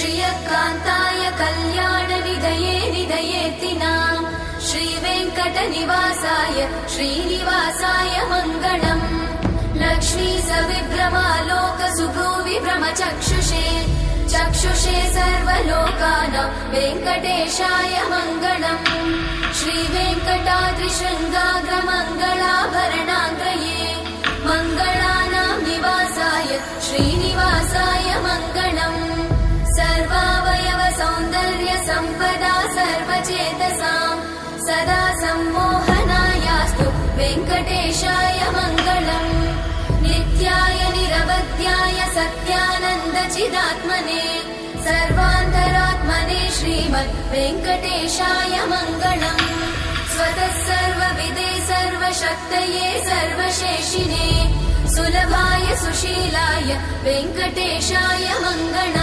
श्रियकान्ताय कल्याणनिधये निधयेतिनाम् श्रीवेङ्कटनिवासाय श्रीनिवासाय मङ्गलम् लक्ष्मी सविभ्रमालोकसुभ्रूविभ्रमचक्षुषे चक्षुषे सर्वलोकानां वेङ्कटेशाय मङ्गलम् श्रीवेङ्कटाद्रिशृङ्गाग्रमङ्गलाभरणाङ्गये मङ्गलानां निवासाय श्रीनिवासाय मङ्गलम् सर्वावयव सौन्दर्य सम्पदा सर्वचेतसां सदा सम्मोहनायास्तु वेङ्कटेशाय मङ्गलम् नित्याय निरवध्याय सत्यानन्दचिदात्मने सर्वान्तरात्मने श्रीमद् वेङ्कटेशाय मङ्गलम् स्वतः सर्वविदे सर्वशक्तये सर्वशेषिने सुलभाय सुशीलाय वेङ्कटेशाय मङ्गलम्।